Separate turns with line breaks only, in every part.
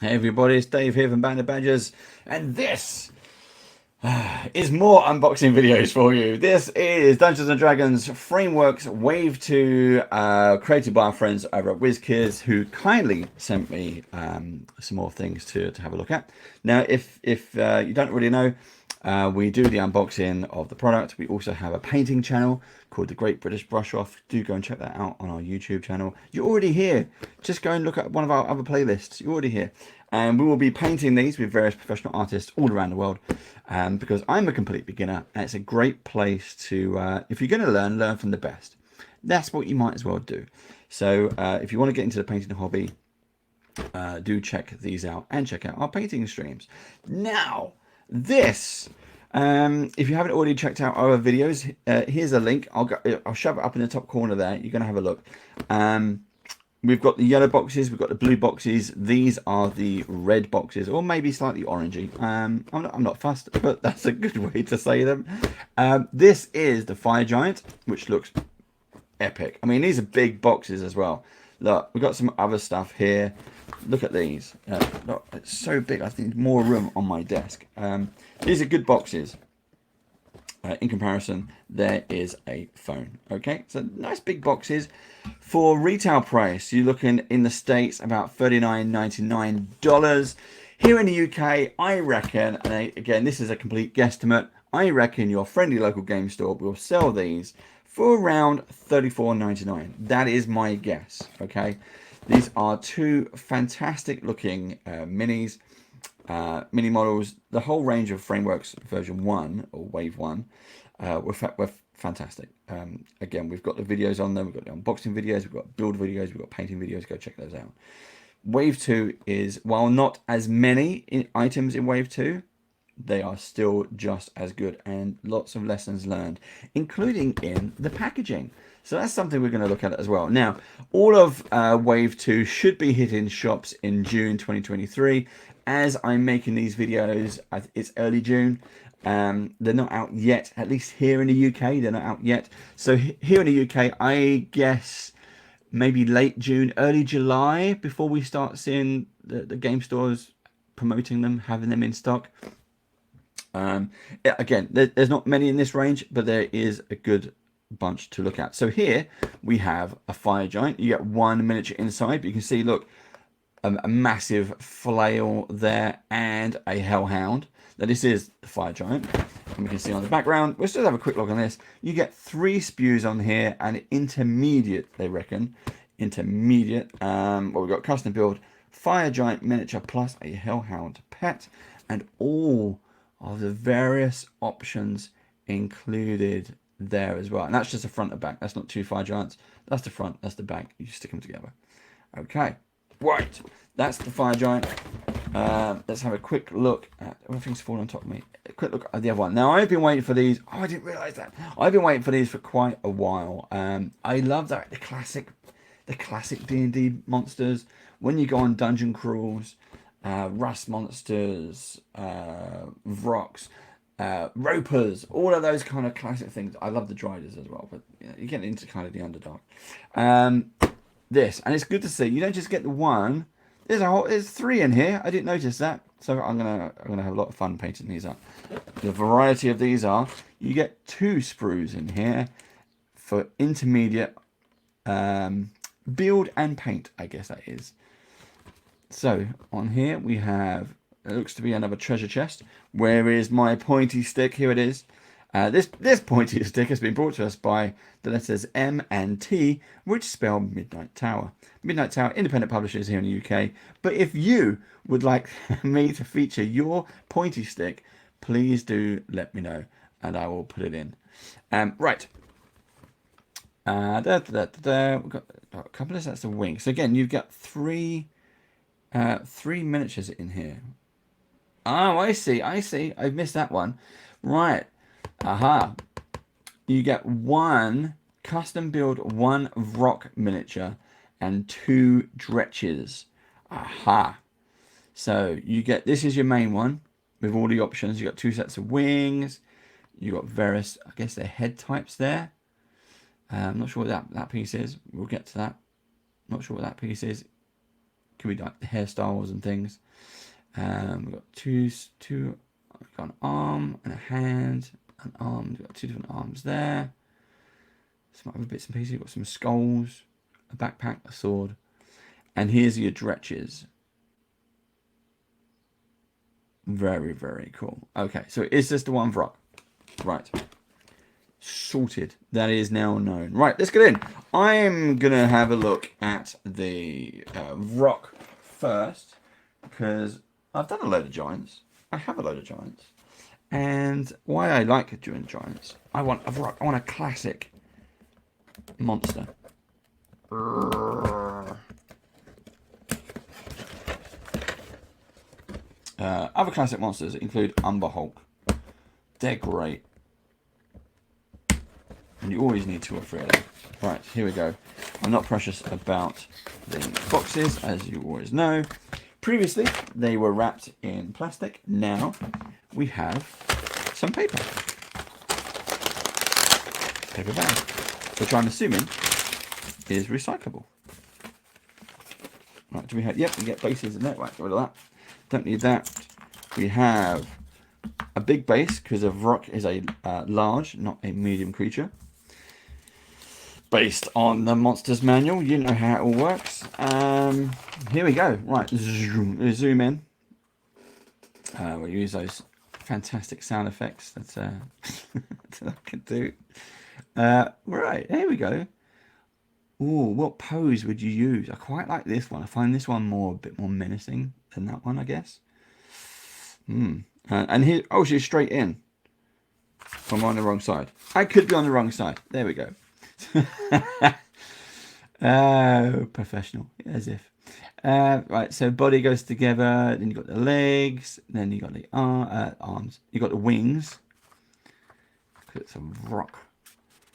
Hey everybody, it's Dave here from Band of Badgers, and this is more unboxing videos for you. This is Dungeons and Dragons Frameworks Wave 2, created by our friends over at Wizkids, who kindly sent me some more things to have a look at. Now, if you don't already know, we do the unboxing of the product. We also have a painting channel called The Great British Brush Off. Do go and check that out on our YouTube channel. You're already here. Just go and look at one of our other playlists. You're already here. And we will be painting these with various professional artists all around the world, because I'm a complete beginner, and it's a great place to, if you're going to learn from the best. That's what you might as well do. So if you want to get into the painting hobby, do check these out and check out our painting streams. Now, this, if you haven't already checked out our videos, here's a link. I'll shove it up in the top corner there. You're going to have a look. We've got the yellow boxes, we've got the blue boxes. These are the red boxes, or maybe slightly orangey. I'm not fussed, but that's a good way to say them. This is the Fire Giant, which looks epic. I mean, these are big boxes as well. Look, we've got some other stuff here. Look at these. Look, it's so big. I think more room on my desk. These are good boxes. In comparison, there is a phone. Okay, so nice big boxes. For retail price, you're looking in the States about $39.99. Here in the UK, I reckon, and again, this is a complete guesstimate, I reckon your friendly local game store will sell these for around $34.99. That is my guess. Okay, these are two fantastic looking minis. Mini models, the whole range of Frameworks version 1 or Wave 1 were fantastic. Again, we've got the videos on them, we've got the unboxing videos, we've got build videos, we've got painting videos. Go check those out. Wave 2 is, while not as many items in Wave 2, they are still just as good, and lots of lessons learned, including in the packaging. So that's something we're going to look at as well. Now, all of Wave 2 should be hitting shops in June 2023. As I'm making these videos, it's early June. They're not out yet, at least here in the UK, they're not out yet. So here in the UK, I guess maybe late June, early July, before we start seeing the game stores promoting them, having them in stock. Again, there's not many in this range, but there is a good bunch to look at. So here we have a Fire Giant. You get one miniature inside, but you can see, look, a massive flail there and a Hellhound. Now this is the Fire Giant, and we can see on the background, we'll still have a quick look on this. You get 3 spews on here, and intermediate, they reckon, intermediate. Well, we've got custom build Fire Giant miniature plus a Hellhound pet, and all of the various options included there as well. And that's just the front and back. That's not 2 Fire Giants. That's the front, that's the back. You stick them together. Okay. Right, that's the Fire Giant. Let's have a quick look at everything's falling on top of me. A quick look at the other one. Now, I've been waiting for these. Oh, I didn't realise that. I've been waiting for these for quite a while. I love that the classic D&D monsters. When you go on dungeon crawls, rust monsters, Vrox, ropers, all of those kind of classic things. I love the Driders as well, but you get into kind of the Underdark. This, and it's good to see you don't just get the one. There's 3 in here. I didn't notice that, so I'm gonna have a lot of fun painting these up. The variety of these are, you get 2 sprues in here for intermediate build and paint, I guess that is. So on here we have, it looks to be another treasure chest. Where is my pointy stick? Here it is. This pointy stick has been brought to us by the letters M and T, which spell Midnight Tower. Midnight Tower, independent publishers here in the UK. But if you would like me to feature your pointy stick, please do let me know, and I will put it in. Right. We've got a couple of sets of wings. So again, you've got 3 miniatures in here. Oh, I see. I've missed that one. Right. Aha. You get 1 custom build, 1 Vrock miniature, and 2 Dretches. Aha. So you get, this is your main one with all the options. You got 2 sets of wings. You got various, I guess they're head types there. I'm not sure what that piece is. We'll get to that. Not sure what that piece is. could be like the hairstyles and things. We've got two. We've got an arm and a hand, an arm. We've got two different arms there. Some other bits and pieces. You've got some skulls, a backpack, a sword, and here's your dretches. Very, very cool. Okay, so is this the one Vrock? Right. Sorted. That is now known. Right, let's get in. I'm going to have a look at the Vrock first, because I've done a load of giants. I have a load of giants. And why I like doing giants, I want a Vrock. I want a classic monster. Other classic monsters include Umber Hulk. They're great. And you always need 2 or 3 of them. Right, here we go. I'm not precious about the boxes, as you always know. Previously, they were wrapped in plastic. Now, we have some paper. Paper bag, which I'm assuming is recyclable. Right, do we have... Yep, we get bases in there. Right, get rid of that. Don't need that. We have a big base, because a Vrock is a large, not a medium creature. Based on the Monsters Manual, you know how it all works. Here we go. Right, zoom in. We'll use those fantastic sound effects that I can do. Right, here we go. Ooh, what pose would you use? I quite like this one. I find this one a bit more menacing than that one, I guess. And here, oh, she's straight in. I'm on the wrong side. I could be on the wrong side. There we go. Oh, professional, as if. Right, so body goes together, then you got the legs, then you got the arms, you got the wings, it's a rock,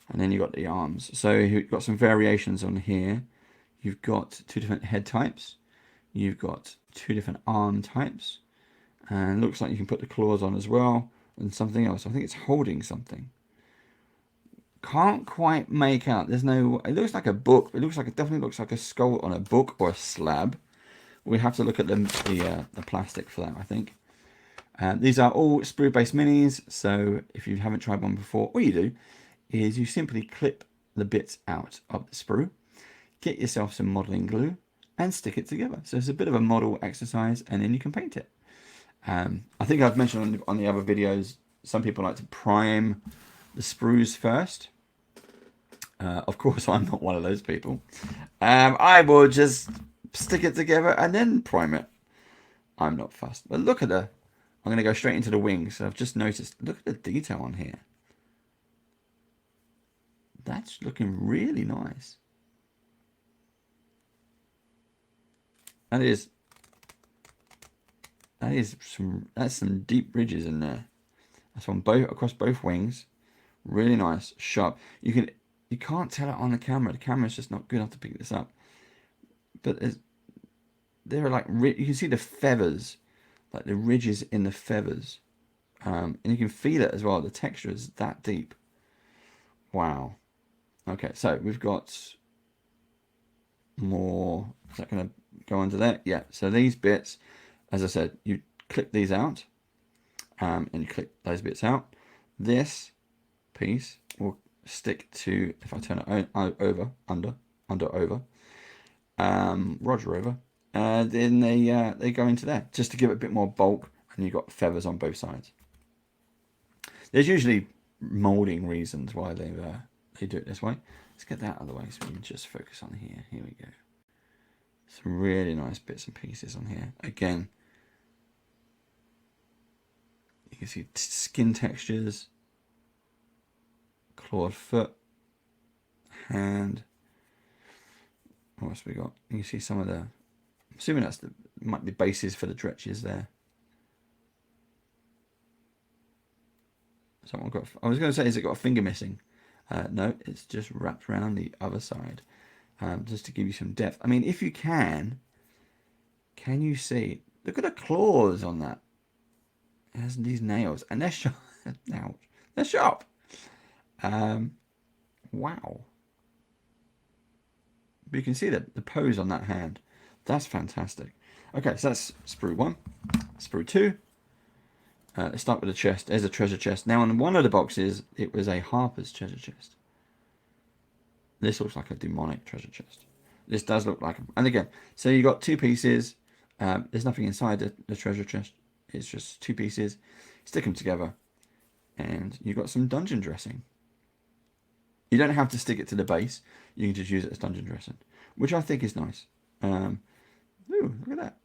and then you got the arms. So you've got some variations on here. You've got 2 different head types, you've got 2 different arm types, and it looks like you can put the claws on as well, and something else. I think it's holding something. Can't quite make out. There's no. It looks like a book. It looks like it definitely looks like a skull on a book or a slab. We have to look at the plastic for that, I think. These are all sprue-based minis. So if you haven't tried one before, all you do is you simply clip the bits out of the sprue, get yourself some modeling glue, and stick it together. So it's a bit of a model exercise, and then you can paint it. I think I've mentioned on the other videos, some people like to prime the sprues first. Of course, I'm not one of those people. I will just stick it together and then prime it. I'm not fussed. But look at I'm going to go straight into the wings. So I've just noticed. Look at the detail on here. That's looking really nice. That's some deep ridges in there. That's on across both wings. Really nice, sharp. You can't tell it on the camera. The camera's just not good enough to pick this up. But there are like you can see the feathers, like the ridges in the feathers, and you can feel it as well. The texture is that deep. Wow. Okay, so we've got more. Is that going to go under there? Yeah. So these bits, as I said, you clip these out, and you clip those bits out. This piece will stick to, if I turn it over, over, Roger over, then they go into there just to give it a bit more bulk, and you've got feathers on both sides. There's usually molding reasons why they do it this way. Let's get that out of the way so we can just focus on here. Here we go. Some really nice bits and pieces on here. Again, you can see skin textures, clawed foot, hand. What else we got? You can see some of the. I'm assuming that's might be bases for the dretches there. Someone got. I was going to say, has it got a finger missing? No, it's just wrapped around the other side, just to give you some depth. I mean, if you can you see? Look at the claws on that. It has these nails, and they're sharp. Ouch. They're sharp. Wow. But you can see the pose on that hand. That's fantastic. Okay, so that's sprue 1. Sprue 2. Let's start with the chest. There's a treasure chest. Now, on one of the boxes, it was a Harper's treasure chest. This looks like a demonic treasure chest. This does look like... And again, so you got 2 pieces. There's nothing inside the treasure chest. It's just 2 pieces. Stick them together. And you've got some dungeon dressing. You don't have to stick it to the base. You can just use it as dungeon dressing, which I think is nice. Ooh, look at that.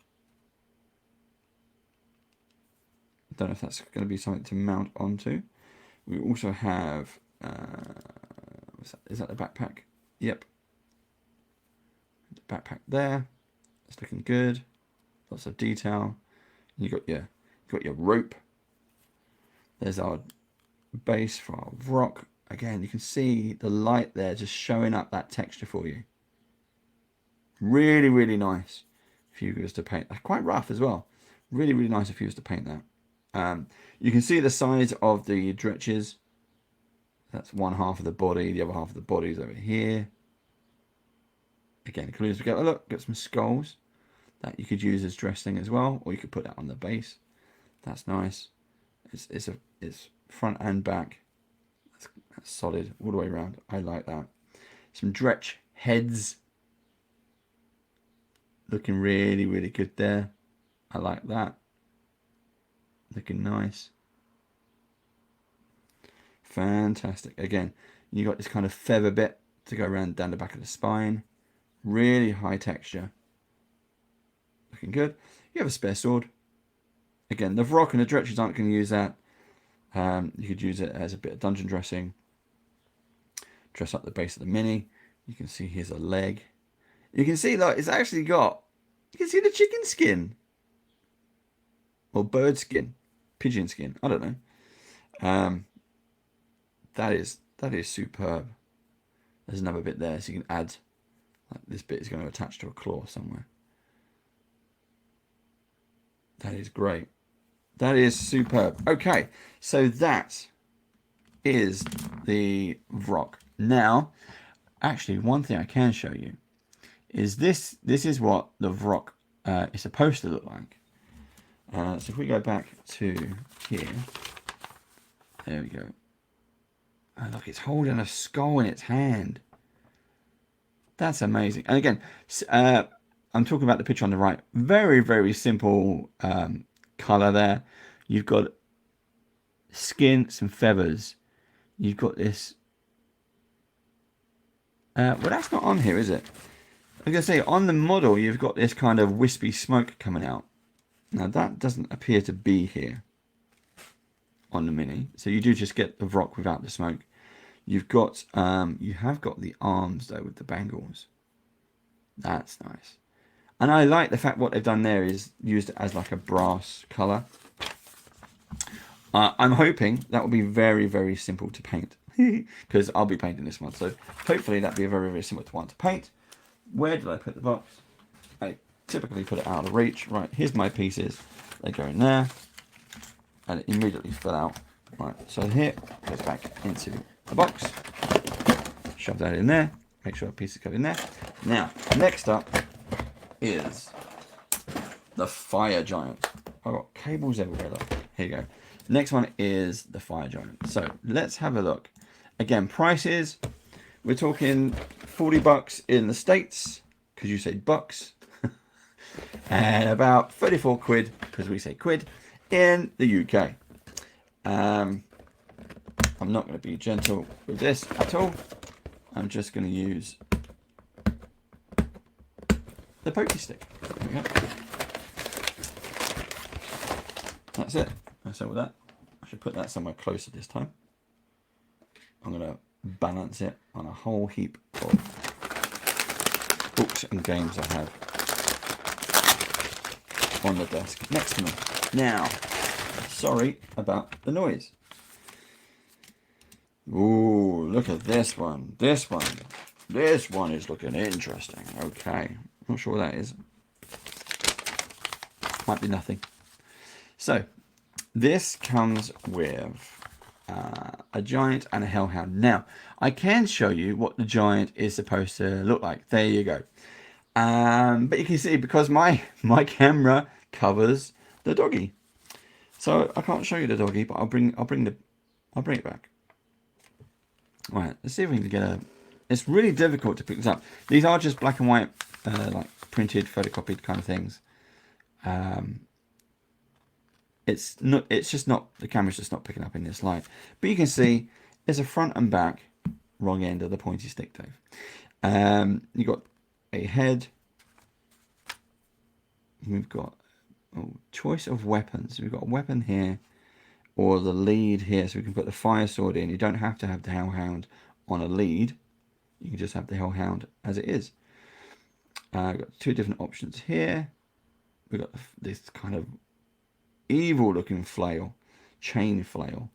Don't know if that's going to be something to mount onto. We also have... is that the backpack? Yep. The backpack there. It's looking good. Lots of detail. You got your rope. There's our base for our rock. Again, you can see the light there just showing up that texture for you. Really, really nice if you was to paint. Quite rough as well. Really, really nice if you was to paint that. You can see the size of the dretches. That's one half of the body. The other half of the body is over here. Again, we go. Oh, look, got some skulls that you could use as dressing as well, or you could put that on the base. That's nice. It's front and back. That's solid all the way around. I like that. Some dretch heads. Looking really, really good there. I like that. Looking nice. Fantastic. Again, you got this kind of feather bit to go around down the back of the spine. Really high texture. Looking good. You have a spare sword. Again, the Vrock and the Dretches aren't going to use that. You could use it as a bit of dungeon dressing. Dress up the base of the mini. You can see here's a leg. You can see that it's actually got... You can see the chicken skin. Or bird skin. Pigeon skin. I don't know. That is superb. There's another bit there, so you can add... Like this bit is going to attach to a claw somewhere. That is great. That is superb. Okay, so that is the Vrock. Now, actually, one thing I can show you is this. This is what the Vrock is supposed to look like. So if we go back to here, there we go. Oh, look, it's holding a skull in its hand. That's amazing. And again, I'm talking about the picture on the right. Very, very simple color there. You've got skin, some feathers. You've got this. Well, that's not on here, is it? I was going to say, on the model, you've got this kind of wispy smoke coming out. Now, that doesn't appear to be here on the Mini. So you do just get the Vrock without the smoke. You've got, you have got the arms, though, with the bangles. That's nice. And I like the fact what they've done there is used it as like a brass colour. I'm hoping that will be very, very simple to paint. Because I'll be painting this one. So hopefully that'll be a very, very simple one to paint. Where did I put the box? I typically put it out of reach. Right, here's my pieces. They go in there. And it immediately fill out. Right, so here goes back into the box. Shove that in there. Make sure the pieces go in there. Now, next up is the Fire Giant. I've got cables everywhere. Look. Here you go. Next one is the Fire Giant. So let's have a look. Again, prices. We're talking $40 in the States, because you say bucks. And about 34 quid, because we say quid, in the UK. I'm not going to be gentle with this at all. I'm just going to use the pokey stick. There we go. That's it. So with that, I should put that somewhere closer this time. I'm going to balance it on a whole heap of books and games I have on the desk next to me. Now, sorry about the noise. Ooh, look at this one. This one is looking interesting. Okay, not sure what that is. Might be nothing. So, this comes with a giant and a hellhound. Now, I can show you what the giant is supposed to look like. There you go. But you can see because my camera covers the doggy, so I can't show you the doggy, but I'll bring it back. All right, let's see if we can get a. It's really difficult to pick this up. These are just black and white, like printed, photocopied kind of things. It's not. It's just not. The camera's just not picking up in this light. But you can see there's a front and back. Wrong end of the pointy stick, Dave. You got a head. We've got choice of weapons. We've got a weapon here, or the lead here, so we can put the fire sword in. You don't have to have the Hellhound on a lead. You can just have the Hellhound as it is. Got two different options here. We've got this kind of evil-looking flail, chain flail,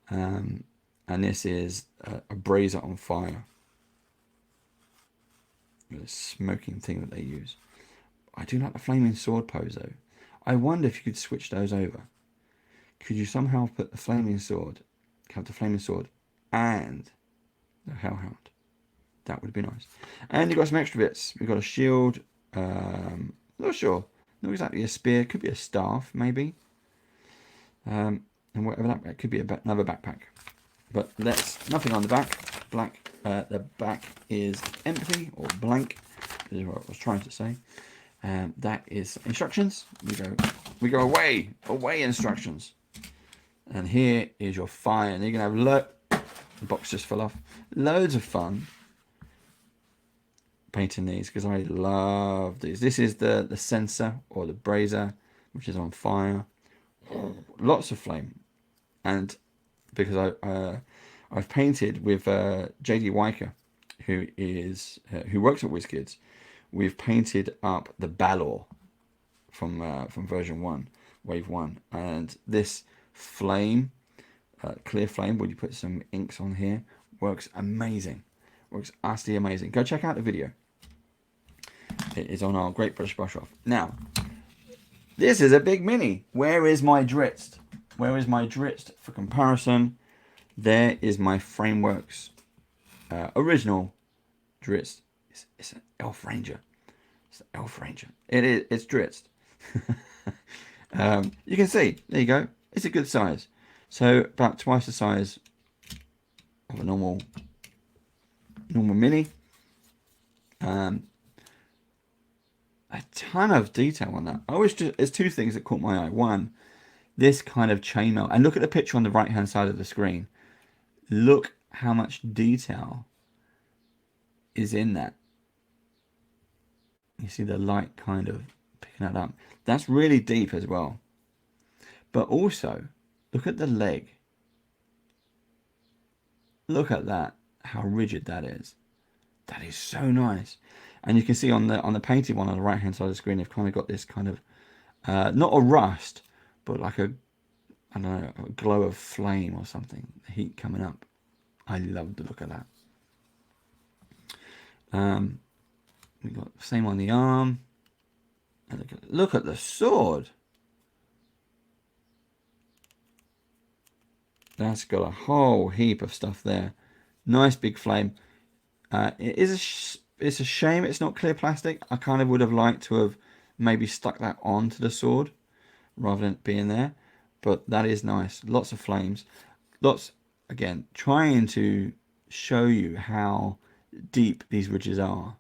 and this is a brazier on fire. The smoking thing that they use. I do like the flaming sword pose though. I wonder if you could switch those over. Could you somehow put the flaming sword, have the flaming sword, and the Hellhound? That would be nice. And you've got some extra bits. We've got a shield. Not sure. Not exactly a spear. Could be a staff, maybe. And whatever that could be another backpack. But nothing on the back. Black. The back is empty or blank. Is what I was trying to say. That is instructions. We go away instructions. And here is your fire. And you're gonna have the box just fell off. Loads of fun painting these because I love these. This is the censer or the brazier, which is on fire. Lots of flame, and because I've painted with JD Weicker, who works at Wizkids. We've painted up the Balor from version 1, wave 1, and this flame, clear flame, when you put some inks on here, works amazing. Works absolutely amazing. Go check out the video. It is on our Great British Brush Off. Now, this is a big mini. Where is my Dritz? Where is my Dritz for comparison? There is my Frameworks original Dritz. It's an Elf Ranger. It's an Elf Ranger. It's Dritz. You can see, there you go. It's a good size. So about twice the size of a normal mini. A ton of detail on that. There's two things that caught my eye. One, this kind of chainmail. And look at the picture on the right hand side of the screen. Look how much detail is in that. You see the light kind of picking that up. That's really deep as well. But also, look at the leg. Look at that. How rigid that is. That is so nice. And you can see on the painted one on the right hand side of the screen, they've kind of got this kind of not a rust, but like a glow of flame or something. The heat coming up. I love the look of that. We got the same on the arm. And look at the sword. That's got a whole heap of stuff there. Nice big flame. It's a shame it's not clear plastic. I kind of would have liked to have maybe stuck that onto the sword rather than it being there. But that is nice. Lots of flames. Again, trying to show you how deep these ridges are.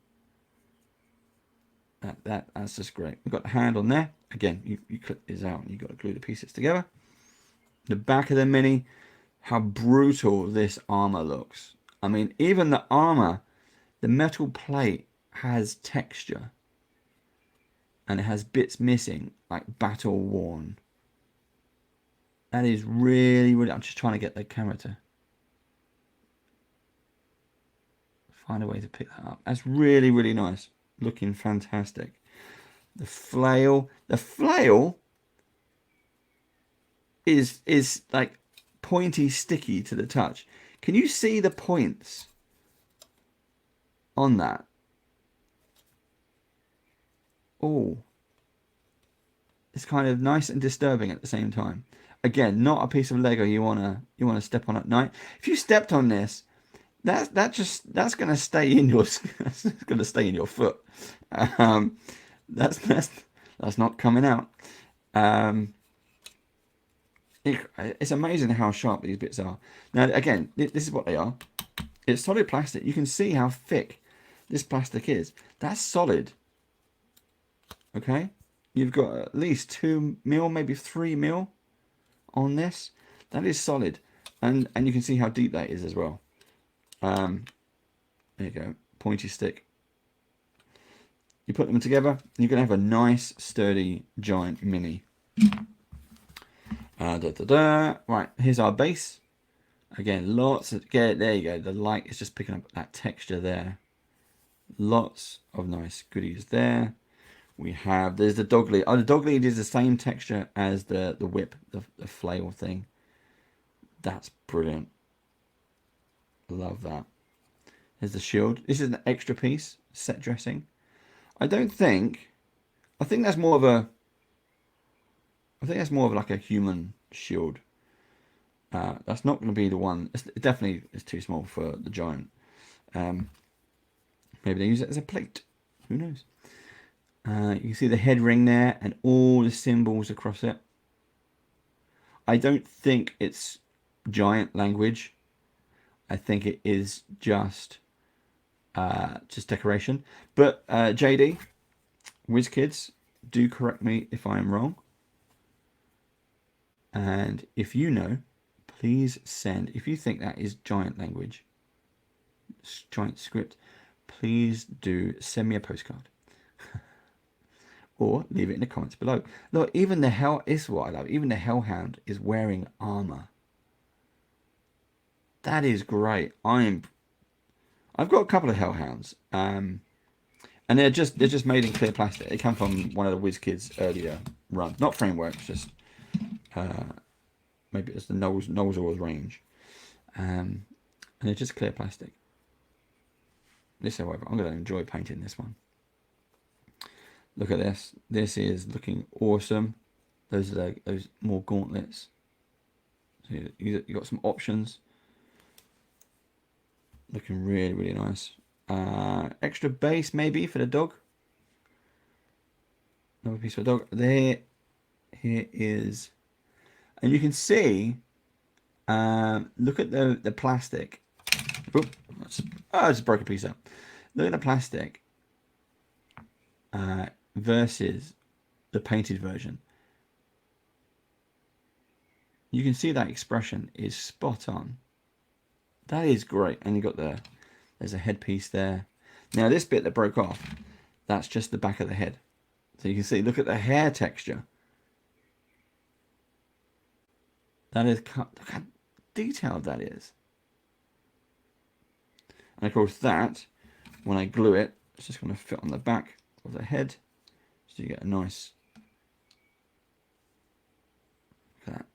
That's just great. We've got the hand on there. Again, you clip this out and you've got to glue the pieces together. The back of the mini, how brutal this armor looks. I mean, even the armor, the metal plate has texture. And it has bits missing, like battle worn. That is really, really... I'm just trying to get the camera to find a way to pick that up. That's really, really nice. Looking fantastic. The flail is like pointy, sticky to the touch. Can you see the points on that? Oh, it's kind of nice and disturbing at the same time. Again, not a piece of Lego you wanna step on at night. If you stepped on this, that's going to stay in your that's going to stay in your foot. Um, that's not coming out. Um, it's amazing how sharp these bits are. Now, again, this is what they are. It's solid plastic. You can see how thick this plastic is. That's solid. Okay, you've got at least 2 mil, maybe 3 mil on this. That is solid, and you can see how deep that is as well. There you go, pointy stick. You put them together, you're gonna have a nice, sturdy, giant mini. Right, here's our base. Again, lots of, there you go. The light is just picking up that texture there. Lots of nice goodies there. We have, there's the dog lead. Oh, the dog lead is the same texture as the whip, the flail thing. That's brilliant. Love that. There's the shield. This is an extra piece, set dressing. I think that's more of a, like a human shield. That's not going to be the one. It definitely is too small for the giant. Maybe they use it as a plate. Who knows? You can see the head ring there and all the symbols across it. I don't think it's giant language. I think it is just decoration. But JD, Wizkids, do correct me if I'm wrong. And if you know, please send. If you think that is giant language, giant script, please do send me a postcard. Or leave it in the comments below. Look, even the hell is what I love. Even the Hellhound is wearing armor. That is great. I've got a couple of Hellhounds, and they're just made in clear plastic. They come from one of the Wizkids earlier runs, not frameworks, just maybe it's the Knowles Oils range, and they're just clear plastic. This, however, I'm going to enjoy painting this one. Look at this. This is looking awesome. Those are those more gauntlets. So you got some options. Looking really, really nice. Extra base maybe for the dog. Another piece for the dog. Here is, and you can see. Look at the plastic. Oop, I just broke a piece up. Look at the plastic. Versus the painted version. You can see that expression is spot on. That is great. And you got there's a headpiece there. Now this bit that broke off, that's just the back of the head. So you can see, look at the hair texture. That is cut. Look how detailed that is. And of course that, when I glue it, it's just going to fit on the back of the head. So you get a nice. Look at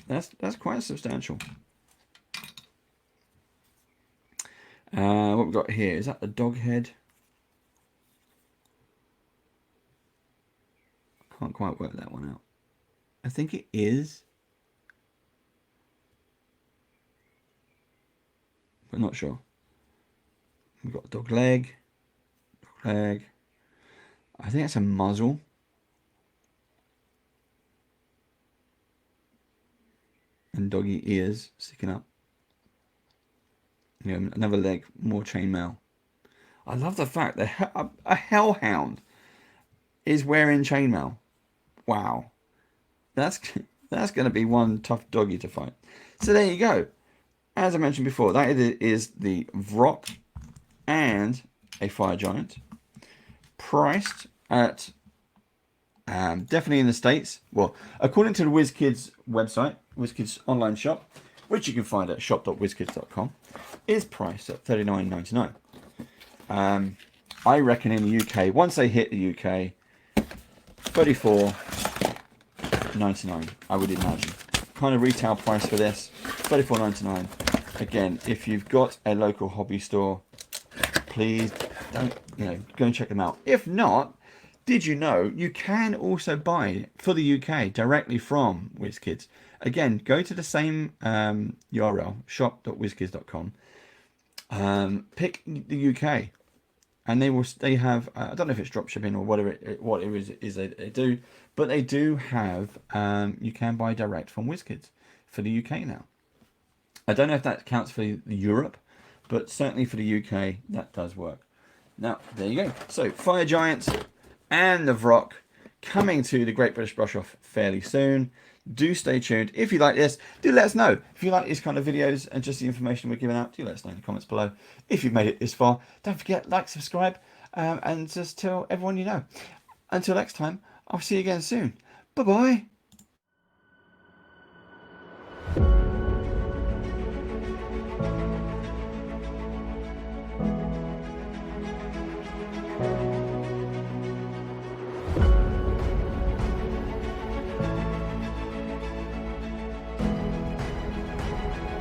that. That's quite substantial. What we've got here, is that the dog head? Can't quite work that one out. I think it is, but not sure. We've got dog leg. I think it's a muzzle. And doggy ears sticking up. You know, another leg, more chainmail. I love the fact that a Hellhound is wearing chainmail. Wow. That's going to be one tough doggy to fight. So there you go. As I mentioned before, that is the Vrock and a Fire Giant. Priced at definitely in the States. Well, according to the Wizkids website, Wizkids online shop, which you can find at shop.wizkids.com, is priced at $39.99. I reckon in the UK, once they hit the UK, $34.99, I would imagine. Kind of retail price for this, $34.99. Again, if you've got a local hobby store, please don't, go and check them out. If not, did you know you can also buy for the UK directly from Wizkids? Again, go to the same URL, shop.wizkids.com. pick the UK, and they have I don't know if it's drop shipping or whatever what it is they do, but they do have you can buy direct from Wizkids for the UK now. I don't know if that counts for Europe, but certainly for the UK that does work. Now there you go. So Fire Giants and the Vrock coming to the Great British Brush Off fairly soon. Do stay tuned. If you like this, do let us know. If you like these kind of videos and just the information we're giving out, do let us know in the comments below. If you've made it this far, don't forget, like, subscribe, and just tell everyone you know. Until next time, I'll see you again soon. Bye-bye.